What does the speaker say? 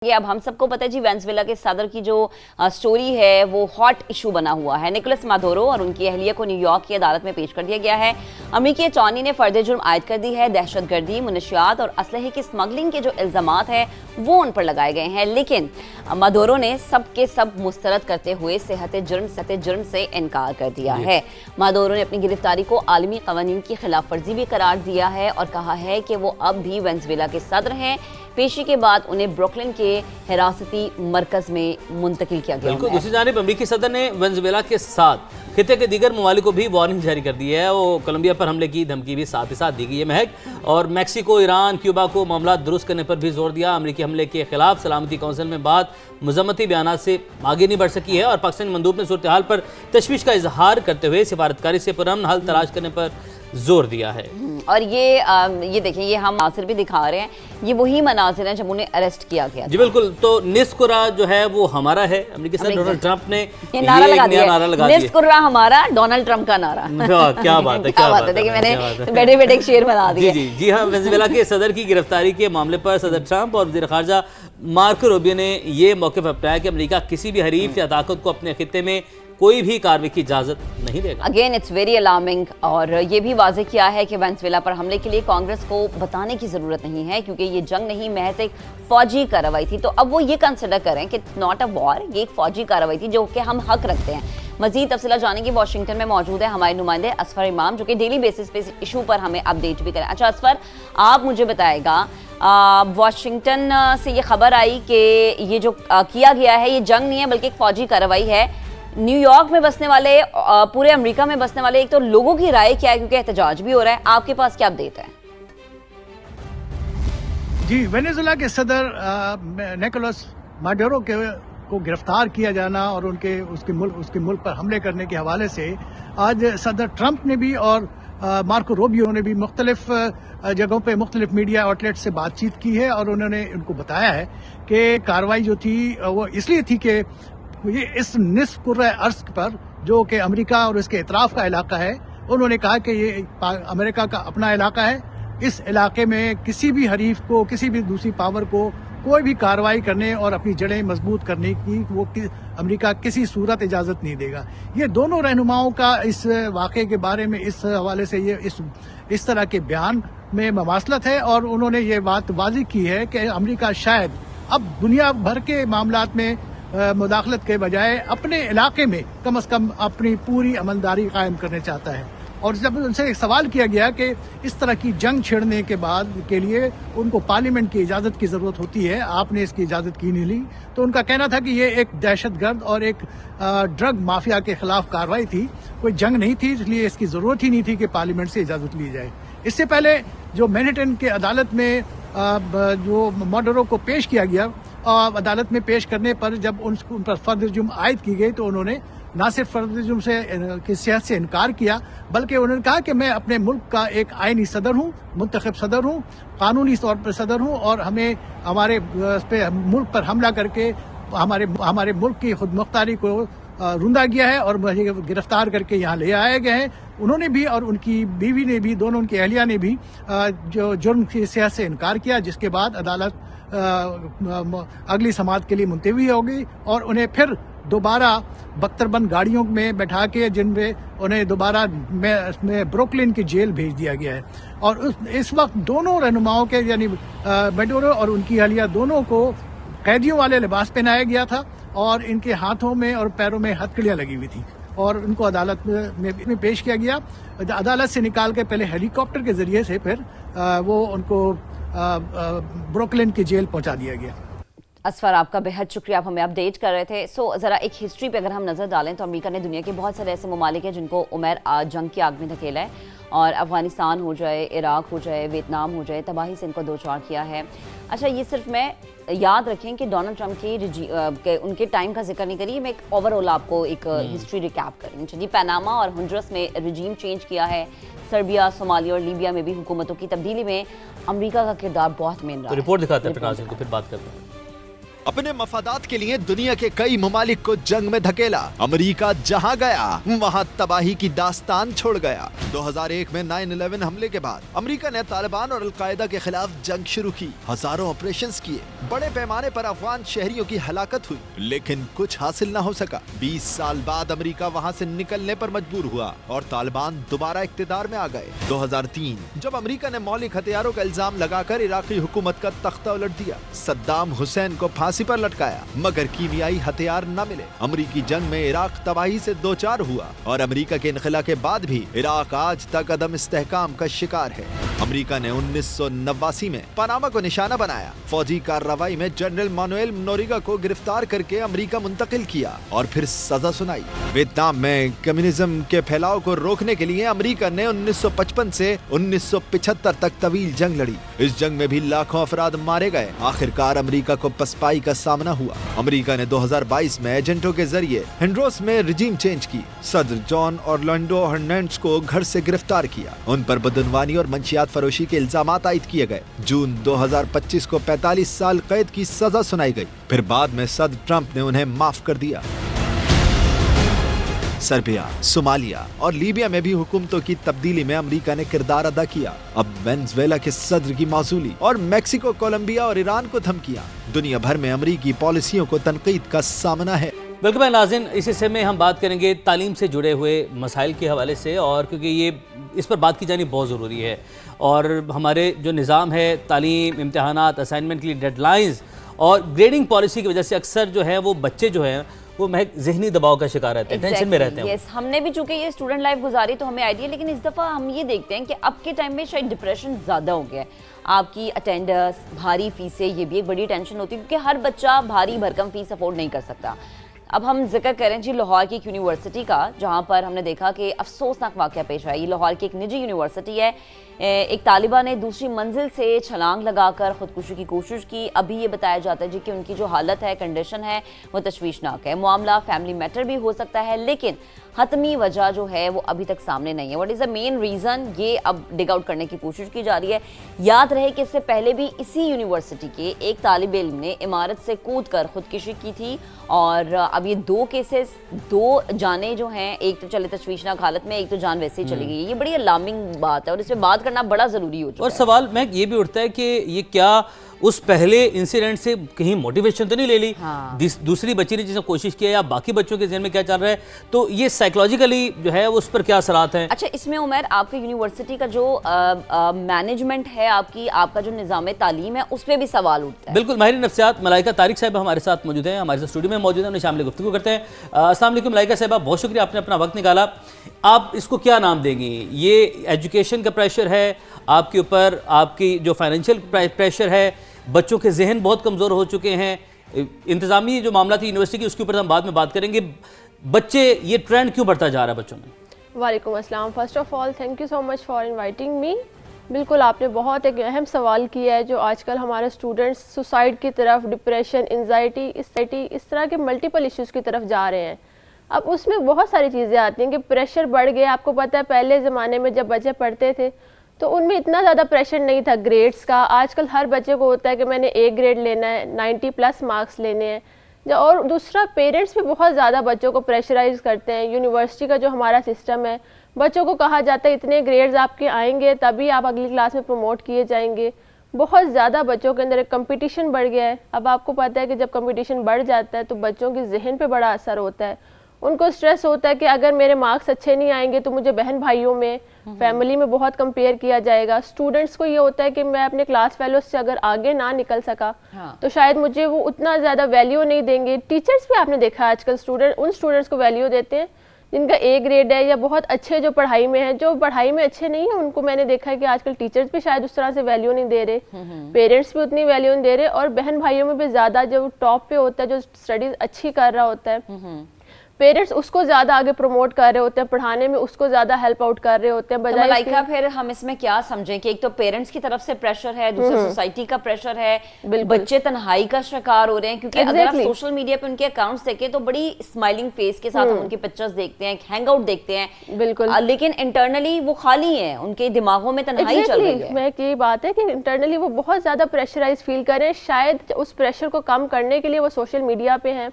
یہ اب ہم سب کو پتہ ہے جی وینزویلا کے صدر کی جو سٹوری ہے وہ ہاٹ ایشو بنا ہوا ہے۔ نکولس مادورو اور ان کی اہلیہ کو نیو یارک کی عدالت میں پیش کر دیا گیا ہے۔ امریکی اٹارنی نے فرد جرم عائد کر دی ہے۔ دہشت گردی، منشیات اور اسلحے کی اسمگلنگ کے جو الزامات ہیں وہ ان پر لگائے گئے ہیں، لیکن مادورو نے سب کے سب مسترد کرتے ہوئے صحت جرم سے انکار کر دیا ہے۔ مادورو نے اپنی گرفتاری کو عالمی قوانین کی خلاف ورزی بھی قرار دیا ہے اور کہا ہے کہ وہ اب بھی وینزویلا کے صدر ہیں۔ پیشی کے بعد انہیں بروکلن کے حراستی مرکز میں منتقل کیا گیا ہے۔ بالکل، دوسری جانب امریکی صدر نے وینزویلا کے ساتھ خطے کے دیگر ممالک کو بھی وارننگ جاری کر دی ہے۔ وہ کولمبیا پر حملے کی دھمکی بھی ساتھ ہی ساتھ دی گئی ہے مہک، اور میکسیکو، ایران، کیوبا کو معاملات درست کرنے پر بھی زور دیا۔ امریکی حملے کے خلاف سلامتی کونسل میں بات مذمتی بیانات سے آگے نہیں بڑھ سکی ہے، اور پاکستانی مندوب نے صورتحال پر تشویش کا اظہار کرتے ہوئے سفارتکاری سے پرامن حل تلاش کرنے پر زور دیا ہے۔ اور یہ دیکھیں، یہ ہم مناظر بھی دکھا رہے ہیں، یہ وہی مناظر ہیں جب انہیں اریسٹ کیا گیا جی بالکل، تو نسکورا جو ہے وہ ہمارا ہے۔ امریکی صدر ڈونلڈ ٹرمپ نے یہ نعرہ لگا دیا، نسکورا ہمارا، ڈونلڈ ٹرمپ کا نعرہ۔ کیا بات ہے، کیا بات ہے، دیکھیں میں نے بیٹھے بیٹھے ایک شعر بنا دیا۔ جی ہاں، وینزویلا کے صدر کی گرفتاری کے معاملے پر صدر ٹرمپ اور وزیر خارجہ مارکو روبیو نے یہ موقف اپنایا کہ امریکہ کسی بھی حریف یا طاقت کو اپنے خطے میں کوئی بھی کارروائی کی اجازت نہیں دے گا۔ اگین اٹس ویری الارمنگ، اور یہ بھی واضح کیا ہے کہ وینزویلا پر حملے کے لیے کانگریس کو بتانے کی ضرورت نہیں ہے، کیونکہ یہ جنگ نہیں، محض ایک فوجی کارروائی تھی۔ تو اب وہ یہ کنسیڈر کریں کہ اٹس ناٹ اے وار، یہ ایک فوجی کارروائی تھی جو کہ ہم حق رکھتے ہیں۔ مزید تفصیلات جانیں گے، واشنگٹن میں موجود ہے ہمارے نمائندے اسفر امام جو کہ ڈیلی بیسس پہ ایشو پر ہمیں اپڈیٹ بھی کریں۔ اچھا اسفر، آپ مجھے بتائے گا، واشنگٹن سے یہ خبر آئی کہ یہ جو کیا گیا ہے یہ جنگ نہیں ہے بلکہ ایک فوجی کارروائی ہے۔ نیو یارک میں بسنے والے، پورے امریکہ میں بسنے والے ایک تو لوگوں کی رائے کیا ہے، کیونکہ احتجاج بھی ہو رہا ہے، آپ کے پاس کیا اپڈیٹ ہے؟ جی، وینزویلا کے صدر نکولس مادورو کو گرفتار کیا جانا اور اس کے ملک پر حملے کرنے کے حوالے سے آج صدر ٹرمپ نے بھی اور مارکو روبیو نے بھی مختلف جگہوں پہ مختلف میڈیا آؤٹلیٹ سے بات چیت کی ہے، اور انہوں نے ان کو بتایا ہے کہ کارروائی جو تھی وہ اس لیے تھی کہ یہ اس نصف کرۂ ارض پر جو کہ امریکہ اور اس کے اطراف کا علاقہ ہے، انہوں نے کہا کہ یہ امریکہ کا اپنا علاقہ ہے، اس علاقے میں کسی بھی حریف کو، کسی بھی دوسری پاور کو کوئی بھی کارروائی کرنے اور اپنی جڑیں مضبوط کرنے کی وہ امریکہ کسی صورت اجازت نہیں دے گا۔ یہ دونوں رہنماؤں کا اس واقعے کے بارے میں اس حوالے سے یہ اس طرح کے بیان میں مماثلت ہے، اور انہوں نے یہ بات واضح کی ہے کہ امریکہ شاید اب دنیا بھر کے معاملات میں مداخلت کے بجائے اپنے علاقے میں کم از کم اپنی پوری عملداری قائم کرنے چاہتا ہے۔ اور جب ان سے ایک سوال کیا گیا کہ اس طرح کی جنگ چھیڑنے کے بعد کے لیے ان کو پارلیمنٹ کی اجازت کی ضرورت ہوتی ہے، آپ نے اس کی اجازت کی نہیں لی، تو ان کا کہنا تھا کہ یہ ایک دہشت گرد اور ایک ڈرگ مافیا کے خلاف کارروائی تھی، کوئی جنگ نہیں تھی، اس لیے اس کی ضرورت ہی نہیں تھی کہ پارلیمنٹ سے اجازت لی جائے۔ اس سے پہلے جو مینہٹن کے عدالت میں جو مادورو کو پیش کیا گیا، عدالت میں پیش کرنے پر جب ان پر فرد جرم عائد کی گئی تو انہوں نے نہ صرف فرد جرم کی صحت سے انکار کیا، بلکہ انہوں نے کہا کہ میں اپنے ملک کا ایک آئینی صدر ہوں، منتخب صدر ہوں، قانونی طور پر صدر ہوں، اور ہمیں ہمارے ملک پر حملہ کر کے ہمارے ملک کی خود مختاری کو روندا گیا ہے اور مجھے گرفتار کر کے یہاں لے آئے گئے ہیں۔ انہوں نے بھی اور ان کی بیوی نے بھی، دونوں ان کی اہلیہ نے بھی جو جرم کی صحت سے انکار کیا، جس کے بعد عدالت اگلی سماعت کے لیے ملتوی ہو گئی، اور انہیں پھر دوبارہ بختر بند گاڑیوں میں بٹھا کے جن میں انہیں دوبارہ میں بروکلن کی جیل بھیج دیا گیا ہے۔ اور اس وقت دونوں رہنماؤں کے یعنی مادورو اور ان کی اہلیہ دونوں کو قیدیوں والے لباس پہنایا گیا تھا، اور ان کے ہاتھوں میں اور پیروں میں ہتھکڑیاں لگی ہوئی تھی، اور ان کو عدالت میں پیش کیا گیا۔ عدالت سے نکال کے پہلے ہیلی کاپٹر کے ذریعے سے پھر وہ ان کو بروکلن کی جیل پہنچا دیا گیا۔ اسفر، آپ کا بہت شکریہ، آپ ہمیں اپڈیٹ کر رہے تھے۔ ذرا ایک ہسٹری پہ اگر ہم نظر ڈالیں تو امریکہ نے دنیا کے بہت سارے ایسے ممالک ہیں جن کو عمر جنگ کی آگ میں دھکیلا ہے، اور افغانستان ہو جائے، عراق ہو جائے، ویتنام ہو جائے، تباہی سے ان کو دوچار کیا ہے۔ اچھا، یہ صرف میں یاد رکھیں کہ ڈونلڈ ٹرمپ کی ان کے ٹائم کا ذکر نہیں کری، میں ایک اوور آل آپ کو ایک ہسٹری ریکیپ کریں۔ جی، پاناما اور ہنڈرس میں رجیم چینج کیا ہے، سربیا، صومالیہ اور لیبیا میں بھی حکومتوں کی تبدیلی میں امریکہ کا کردار بہت مین رہا ہے۔ رپورٹ دکھاتے ہیں، پھر بات کرتے ہیں۔ अपने मफादात के लिए दुनिया के कई ममालिक को जंग में धकेला। अमेरिका जहां गया वहां तबाही की दास्तान छोड़ गया। 2001 में 9/11 हमले के बाद अमेरिका ने तालिबान और अलकायदा के खिलाफ जंग शुरू की। हजारों ऑपरेशंस किए, बड़े पैमाने पर अफगान शहरियों की हलाकत हुई, लेकिन कुछ हासिल न हो सका। 20 साल बाद अमेरिका वहां से निकलने पर मजबूर हुआ और तालिबान दोबारा इख्तिदार में आ गए। 2003 जब अमेरिका ने मौलिक हथियारों का इल्जाम लगाकर इराकी हुकूमत का तख्ता उलट दिया, सद्दाम हुसैन को फांसी पर लटकाया, मगर कीमियाई हथियार न मिले। अमेरिकी जंग में इराक तबाही से दो चार हुआ और अमेरिका के इनखला के बाद भी इराक आज तक अदम इस्तेहकाम का शिकार है। अमेरिका ने 1989 में पनामा को निशाना बनाया। फौजी कार्रवाई में जनरल मानुएल नोरिगा को गिरफ्तार करके अमेरिका मुंतकिल किया और फिर सजा सुनाई। वियतनाम में कम्युनिज्म के फैलाव को रोकने के लिए अमेरिका ने 1955 से 1975 तक तवील जंग लड़ी। इस जंग में भी लाखों अफराद मारे गए। आखिरकार अमेरिका को पसपाई का सामना हुआ। अमेरिका ने 2022 में एजेंटों के जरिए हिंड्रोस में रिजीम चेंज की। सदर जॉन ऑरलैंडो हर्नांडेज को घर से गिरफ्तार किया। उन पर बदनवानी और मंशियात फरोशी के इल्जाम आयद किए गए। जून 2025 को 45 साल कैद की सजा सुनाई गई। फिर बाद में सदर ट्रंप ने उन्हें माफ कर दिया। सर्बिया, सोमालिया और लीबिया में भी हुकूमतों की तब्दीली में अमेरिका ने किरदार अदा किया। अब वेनेजुएला के सदर की मासूली और मेक्सिको, कोलंबिया और ईरान को धमकियां। दुनिया भर में अमेरिकी पॉलिसियों को तनकीद का सामना है। वेलकम है नाज़रीन, इस हिस्से में हम बात करेंगे तालीम से जुड़े हुए मसाइल के हवाले से, और क्योंकि ये इस पर बात की जानी बहुत ज़रूरी है। और हमारे जो निज़ाम है तालीम, इम्तहानात, असाइनमेंट के लिए डेडलाइंस और ग्रेडिंग पॉलिसी की वजह से अक्सर जो है वो बच्चे जो हैं वो महज ज़हनी दबाव का शिकार रहते हैं, टेंशन में रहते हैं। यस, हमने भी चूंकि ये स्टूडेंट लाइफ गुजारी तो हमें आइडिया, लेकिन इस दफ़ा हम ये देखते हैं कि अब के टाइम में शायद डिप्रेशन ज़्यादा हो गया है। आपकी अटेंडेंस, भारी फीसें, ये भी एक बड़ी टेंशन होती है क्योंकि हर बच्चा भारी भरकम फीस अफोर्ड नहीं कर सकता। अब हम जिक्र करें जी लाहौर की एक यूनिवर्सिटी का, जहाँ पर हमने देखा कि अफसोसनाक वाक़या पेश आया। ये लाहौर की एक निजी यूनिवर्सिटी है। एक तालिबा ने दूसरी मंजिल से छलांग लगाकर ख़ुदकुशी की कोशिश की। अभी ये बताया जाता है जी कि उनकी जो हालत है, कंडीशन है, वो तशवीशनाक है। मामला फैमिली मैटर भी हो सकता है, लेकिन हतमी वजह जो है वो अभी तक सामने नहीं है। What is the main reason, ये अब डिग आउट करने की कोशिश की जा रही है। याद रहे कि इससे पहले भी इसी यूनिवर्सिटी के एक तालिब इल्म ने इमारत से कूद कर खुदकुशी की थी। और अब ये दो केसेस, दो जानें जो हैं, एक तो चले तशवीशनाक हालत में, एक तो जान वैसे ही चली गई। ये बड़ी अलार्मिंग बात है और इस पर बात करना बड़ा ज़रूरी हो चुका है। और सवाल मैं ये भी उठता है कि ये क्या उस पहले इंसिडेंट से कहीं मोटिवेशन तो नहीं ले ली? हाँ। दूसरी बच्ची ने जिसने कोशिश किया या बाकी बच्चों के ज़हन में क्या चल रहा है, तो ये साइकोलॉजिकली जो है उस पर क्या असरात हैं? अच्छा, इसमें उमर आपके यूनिवर्सिटी का जो मैनेजमेंट है, आपका जो निज़ाम तालीम है, उस पर भी सवाल उठता है। बिल्कुल, माहिर नफ्सियात मलाइका तारिक साहब हमारे साथ मौजूद हैं, हमारे साथ स्टूडियो में मौजूद हैं, उन्हें शामिल गुफ्तगू करते हैं। अस्सलाम वालेकुम मलाइका साहबा, बहुत शुक्रिया आपने अपना वक्त निकाला। आप इसको क्या नाम देंगी? ये एजुकेशन का प्रेशर है आपके ऊपर, आपकी जो फाइनेंशियल प्रेशर है, बच्चों के जहन बहुत कमज़ोर हो चुके हैं, इंतज़ामी जो मामला थी यूनिवर्सिटी की उसके ऊपर हम बाद में बात करेंगे। बच्चे, ये ट्रेंड क्यों बढ़ता जा रहा है बच्चों में? वालेकुम अस्सलाम। First of all thank you so much for inviting me. बिल्कुल, आपने बहुत एक अहम सवाल किया है। जो आजकल हमारे स्टूडेंट्स सुसाइड की तरफ, डिप्रेशन, एंजाइटी, इस तरह के मल्टीपल इश्यूज़ की तरफ जा रहे हैं। अब उसमें बहुत सारी चीज़ें आती हैं कि प्रेशर बढ़ गया। आपको पता है पहले ज़माने में जब बच्चे पढ़ते थे तो उनमें इतना ज़्यादा प्रेशर नहीं था ग्रेड्स का। आजकल हर बच्चे को होता है कि मैंने A ग्रेड लेना है, 90+ मार्क्स लेने हैं। और दूसरा, पेरेंट्स भी बहुत ज़्यादा बच्चों को प्रेशराइज करते हैं। यूनिवर्सिटी का जो हमारा सिस्टम है, बच्चों को कहा जाता है इतने ग्रेड्स आपके आएंगे तभी आप अगली क्लास में प्रमोट किए जाएंगे। बहुत ज़्यादा बच्चों के अंदर एक कंपटीशन बढ़ गया है। अब आपको पता है कि जब कंपटीशन बढ़ जाता है तो बच्चों के जहन पे बड़ा असर होता है। उनको स्ट्रेस होता है कि अगर मेरे मार्क्स अच्छे नहीं आएंगे तो मुझे बहन भाइयों में, फैमिली में बहुत कंपेयर किया जाएगा। स्टूडेंट्स को ये होता है कि मैं अपने क्लास फेलोज से अगर आगे ना निकल सका तो शायद मुझे वो उतना ज़्यादा वैल्यू नहीं देंगे। टीचर्स भी आपने देखा आजकल उन स्टूडेंट्स को वैल्यू देते हैं जिनका A ग्रेड है या बहुत अच्छे जो पढ़ाई में है। जो पढ़ाई में अच्छे नहीं है उनको मैंने देखा है कि आजकल टीचर्स भी शायद उस तरह से वैल्यू नहीं दे रहे, पेरेंट्स भी उतनी वैल्यू नहीं दे रहे, और बहन भाइयों में भी ज़्यादा जो टॉप पे होता है, जो स्टडीज़ अच्छी कर रहा होता है, पेरेंट्स उसको ज़्यादा आगे प्रमोट कर रहे होते हैं, पढ़ाने में उसको ज़्यादा हेल्प आउट कर रहे होते हैं, तो बजाय मलाइका फिर हम इसमें क्या समझें कि एक तो पेरेंट्स की तरफ से प्रेशर है, दूसरा सोसाइटी का प्रेशर है, बच्चे तन्हाई का शिकार हो रहे हैं, क्योंकि अगर आप सोशल मीडिया पे उनके अकाउंट्स देखें तो बड़ी स्माइलिंग फेस के साथ हम उनकी पिक्चर्स देखते हैं, हैंग आउट देखते हैं, बिल्कुल, लेकिन इंटरनली वो खाली हैं, उनके दिमागों में तन्हाई चल रही है। मैं यही बात है कि इंटरनली वो बहुत ज़्यादा प्रेशराइज फील करें, शायद उस प्रेशर को कम करने के लिए वो सोशल मीडिया पे हैं,